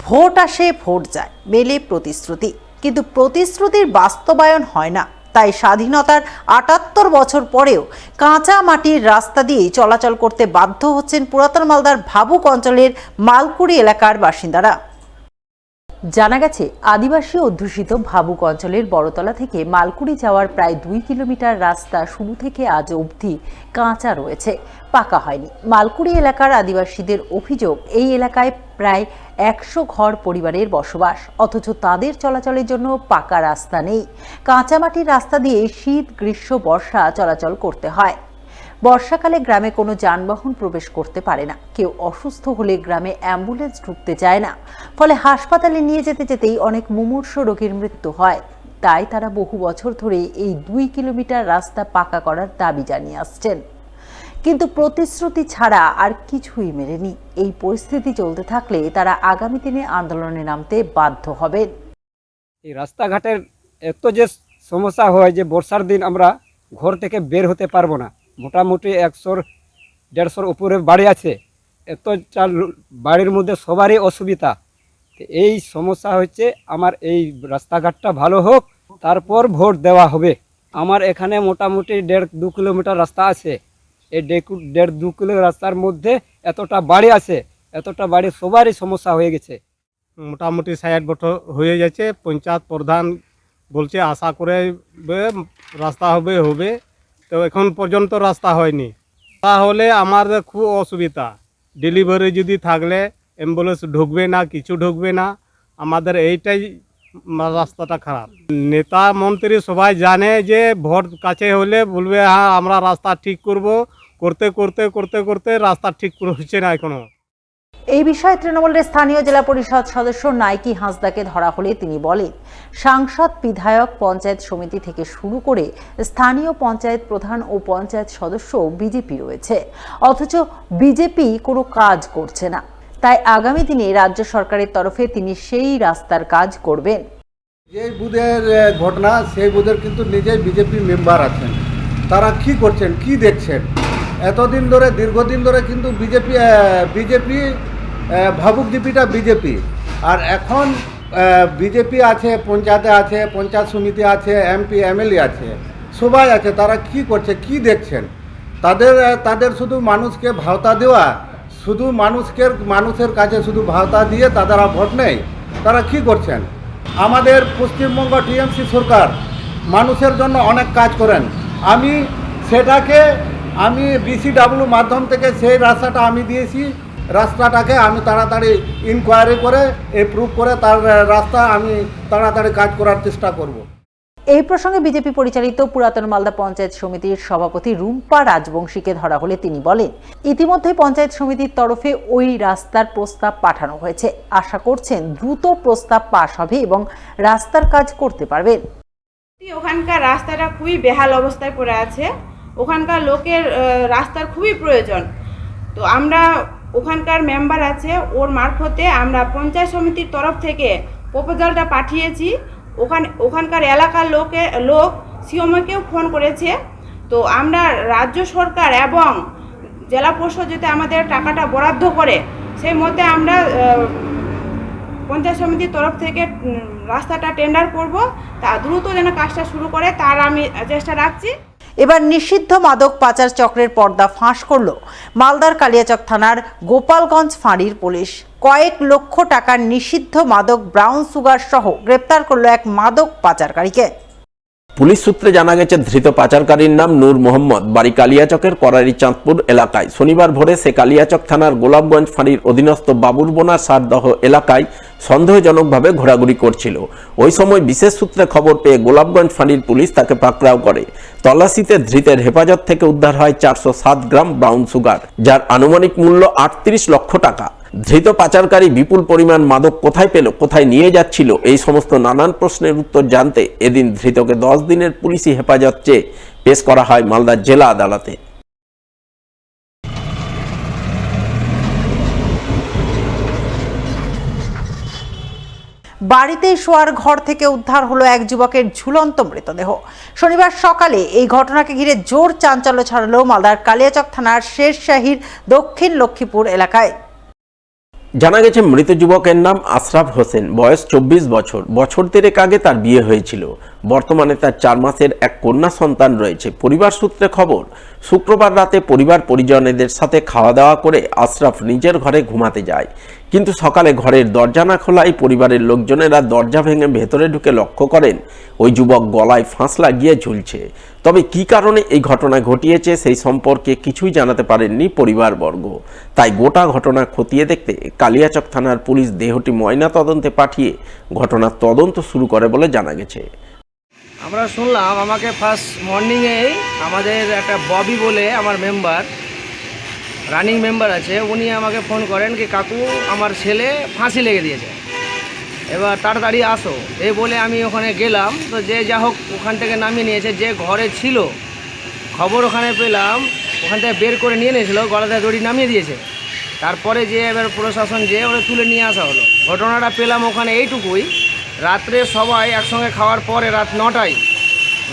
Vote আসে vote যায়, মেলে প্রতিশ্রুতি, কিন্তু প্রতিশ্রুতির বাস্তবায়ন হয় না। তাই স্বাধীনতার ৭৮ বছর পরেও কাঁচা মাটির রাস্তা দিয়ে চলাচল করতে বাধ্য হচ্ছেন পুরাতন মালদার ভাবুক অঞ্চলের মালকুড়ি এলাকার বাসিন্দারা। জানা গেছে, আদিবাসী অধ্যুষিত ভাবুক অঞ্চলের বড়তলা থেকে মালকুড়ি যাওয়ার প্রায় ২ কিলোমিটার রাস্তা শুরু থেকে আজ অবধি কাঁচা রয়েছে, পাকা হয়নি। মালকুড়ি এলাকার আদিবাসীদের অভিযোগ, এই এলাকায় প্রায় ১০০ ঘর পরিবারের বসবাস, অথচ তাদের চলাচলের জন্য পাকা রাস্তা নেই। কাঁচামাটির রাস্তা দিয়ে শীত, গ্রীষ্ম, বর্ষা চলাচল করতে হয়। বর্ষাকালে গ্রামে কোনো যানবাহন প্রবেশ করতে পারে না। কেউ অসুস্থ হলে গ্রামে অ্যাম্বুলেন্স ঢুকতে চায় না, ফলে হাসপাতালে নিয়ে যেতে যেতেই অনেক মুমূর্ষু রোগীর মৃত্যু হয়। তাই তারা বহু বছর ধরে এই ২ কিলোমিটার রাস্তা পাকা করার দাবি জানিয়ে আসছেন, কিন্তু প্রতিশ্রুতি ছাড়া আর কিছুই মেলেনি। এই পরিস্থিতি চলতে থাকলে তারা আগামী দিনে আন্দোলনে নামতে বাধ্য হবেন। এই রাস্তাঘাটের এত যে সমস্যা হয় যে বর্ষার দিন আমরা ঘর থেকে বের হতে পারবো না। মোটামুটি ১০০-১৫০ উপরে বাড়ি আছে, এতটা বাড়ির মধ্যে সবারই অসুবিধা। এই সমস্যা হচ্ছে, আমার এই রাস্তাঘাটটা ভালো হোক, তারপর ভোট দেওয়া হবে। আমার এখানে মোটামুটি ১.৫-২ কিলোমিটার রাস্তা আছে। এই ১.৫-২ কিলোমিটার রাস্তার মধ্যে এতটা বাড়ি আছে, এতটা বাড়ি সবারই সমস্যা হয়ে গেছে। মোটামুটি ৬০ বছর হয়ে যাচ্ছে। পঞ্চায়েত প্রধান বলছে আশা করে রাস্তা হবে, তো এখন পর্যন্ত রাস্তা হয়নি। তাহলে আমাদের খুব অসুবিধা। ডেলিভারি যদি থাকলে অ্যাম্বুলেন্স ঢুকবে না, কিছু ঢুকবে না। আমাদের এইটাই রাস্তাটা খারাপ। নেতা মন্ত্রী সবাই জানে যে ভোট কাছে হলে বলবে হ্যাঁ আমরা রাস্তা ঠিক করতে রাস্তা ঠিক হচ্ছে না এখনো। এই বিষয়ে তৃণমূলের স্থানীয় জেলা পরিষদ সদস্য নাইকি হাঁসদাকে ধরা হলে তিনি বলেন, সাংসদ, বিধায়ক, পঞ্চায়েত সমিতি থেকে শুরু করে স্থানীয় পঞ্চায়েত প্রধান ও পঞ্চায়েত সদস্য বিজেপি রয়েছে, অথচ বিজেপি কোনো কাজ করছে না। তাই আগামী দিনে রাজ্য সরকারের তরফে তিনি সেই রাস্তার কাজ করবেন। যে বুথের ঘটনা, সেই বুথের কিন্তু নিজেই বিজেপি মেম্বার আছেন। তারা কি করছেন, কি দেখছেন? এতদিন ধরে, দীর্ঘদিন ধরে কিন্তু বিজেপি ভাবুক ডিপিটা বিজেপি, আর এখন বিজেপি আছে, পঞ্চায়েতে আছে, পঞ্চায়েত সমিতি আছে, এমপি এমএলএ আছে, সবাই আছে। তারা কি করছে, কি দেখছেন? তাদের শুধু মানুষকে ভাওতা দেওয়া, শুধু মানুষের কাছে শুধু ভাওতা দিয়ে তারা ভোট নেই। তারা কি করছেন? আমাদের পশ্চিমবঙ্গ টিএমসি সরকার মানুষের জন্য অনেক কাজ করেন। আমি বিসিডাব্লিউ মাধ্যম থেকে সেই রাস্তাটা আমি দিয়েছি। রাস্তাটাকে আমি তাড়াতাড়ি ইনকোয়ারি করে এপ্রুভ করে তার রাস্তা আমি তাড়াতাড়ি কাজ করার চেষ্টা করব। এই প্রসঙ্গে বিজেপি পরিচালিত পুরাতন মালদা পঞ্চায়েত সমিতির সভাপতি রুম্পা রাজবংশীকে ধরা হলে তিনি বলেন, ইতিমধ্যে পঞ্চায়েত সমিতির তরফে ওই রাস্তার প্রস্তাব পাঠানো হয়েছে। আশা করছেন দ্রুত প্রস্তাব পাস হবে এবং রাস্তার কাজ করতে পারবেন। ওখানকার রাস্তাটা খুবই বেহাল অবস্থায় পড়ে আছে। ওখানকার লোকের রাস্তার খুবই প্রয়োজন। তো আমরা ওখানকার মেম্বার আছে, ওর মারফতে আমরা পঞ্চায়েত সমিতির তরফ থেকে প্রপোজালটা পাঠিয়েছি। ওখানকার এলাকার লোক সিওমকেও ফোন করেছে। তো আমরা রাজ্য সরকার এবং জেলা পরিষদ যদি আমাদের টাকাটা বরাদ্দ করে, সেই মতে আমরা পঞ্চায়েত সমিতির তরফ থেকে রাস্তাটা টেন্ডার করব। তা দ্রুত যেন কাজটা শুরু করে তার আমি চেষ্টা রাখছি। এবার নিষিদ্ধ মাদক পাচার চক্রের পর্দা ফাঁস করল মালদার কালিয়াচক থানার গোপালগঞ্জ ফাঁড়ির পুলিশ। কয়েক লক্ষ টাকার নিষিদ্ধ মাদক ব্রাউন সুগার সহ গ্রেপ্তার করল এক মাদক পাচারকারীকে। পুলিশ সূত্রে জানা গেছে, ধৃত পাচারকারীর নাম নূর মোহাম্মদ, বাড়ি কালিয়াচকের করারি চাঁদপুর এলাকায়। শনিবার ভোরে সে কালিয়াচক থানার গোলাপগঞ্জ ফাঁড়ির অধীনস্থ বাবুরবোনা সারদহ এলাকায় সন্দেহজনকভাবে ঘোরাঘুরি করছিল। ওই সময় বিশেষ সূত্রে খবর পেয়ে গোলাপগঞ্জ ফাঁড়ির পুলিশ তাকে পাকড়াও করে। তল্লাশিতে ধৃতের হেফাজত থেকে উদ্ধার হয় ৪০৭ গ্রাম ব্রাউন সুগার, যার আনুমানিক মূল্য ৩৮ লক্ষ টাকা। ধৃত পাচারকারী বিপুল পরিমাণ মাদক কোথায় পেল, কোথায় নিয়ে যাচ্ছিল, এই সমস্ত নানান প্রশ্নের উত্তর জানতে এদিন ধৃতকে ১০ দিনের পুলিশি হেফাজত চেয়ে পেশ করা হয় মালদা জেলা আদালতে। বাড়িতেই শোয়ার ঘর থেকে উদ্ধার হলো এক যুবকের ঝুলন্ত মৃতদেহ। শনিবার সকালে এই ঘটনাকে ঘিরে জোর চাঞ্চল্য ছড়ালো মালদার কালিয়াচক থানার শেরশাহীর দক্ষিণ লক্ষ্মীপুর এলাকায়। জানা গেছে মৃত যুবকের নাম আশরাফ হোসেন, বয়স 24 বছর। বছর দেড়েক আগে তার বিয়ে হয়েছিল। বর্তমানে তার 4 মাসের এক কন্যা সন্তান রয়েছে। পরিবার সূত্রে খবর, শুক্রবার রাতে পরিবার পরিজনেদের সাথে খাওয়া দাওয়া করে আশরাফ নিজের ঘরে ঘুমাতে যায়, কিন্তু সকালে ঘরের দরজা না খোলায় পরিবারের লোকজনেরা দরজা ভেঙে ভেতরে ঢুকে লক্ষ্য করেন ওই যুবক গলায় ফাঁস লাগিয়ে ঝুলছে। তবে কী কারণে এই ঘটনা ঘটিয়েছে সেই সম্পর্কে কিছুই জানাতে পারেননি পরিবারবর্গ। তাই গোটা ঘটনা খতিয়ে দেখতে কালিয়াচক থানার পুলিশ দেহটি ময়না তদন্তে পাঠিয়ে ঘটনার তদন্ত শুরু করে বলে জানা গেছে। আমরা শুনলাম, আমাকে ফার্স্ট মর্নিংয়েই আমাদের একটা ববি বলে আমার মেম্বার, রানিং মেম্বার আছে, উনি আমাকে ফোন করেন কি কাকু আমার ছেলে ফাঁসি লেগে দিয়েছে, এবার তাড়াতাড়ি আসো। এই বলে আমি ওখানে গেলাম। তো যে যা হোক ওখান থেকে নামিয়ে নিয়েছে, যে ঘরে ছিল খবর ওখানে পেলাম, ওখান থেকে বের করে নিয়ে নিয়েছিল, গলাতে দড়ি নামিয়ে দিয়েছে। তারপরে যে এবার প্রশাসন যে ওরা তুলে নিয়ে আসা হলো। ঘটনাটা পেলাম ওখানে এইটুকুই, রাত্রে সবাই একসঙ্গে খাওয়ার পরে রাত 9টায়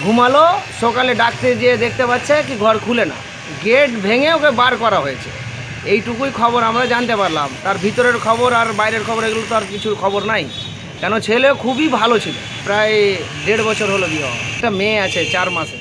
ঘুমালো, সকালে ডাকতে যেয়ে দেখতে পাচ্ছে কি ঘর খুলে না, গেট ভেঙে ওকে বার করা হয়েছে। এইটুকুই খবর আমরা জানতে পারলাম। তার ভিতরের খবর আর বাইরের খবর এগুলো তো আর কিছু খবর নাই, কেন ছেলে খুবই ভালো ছিল। প্রায় 1.5 বছর হলো বিয়ে হওয়া। একটা মেয়ে আছে 4 মাসে।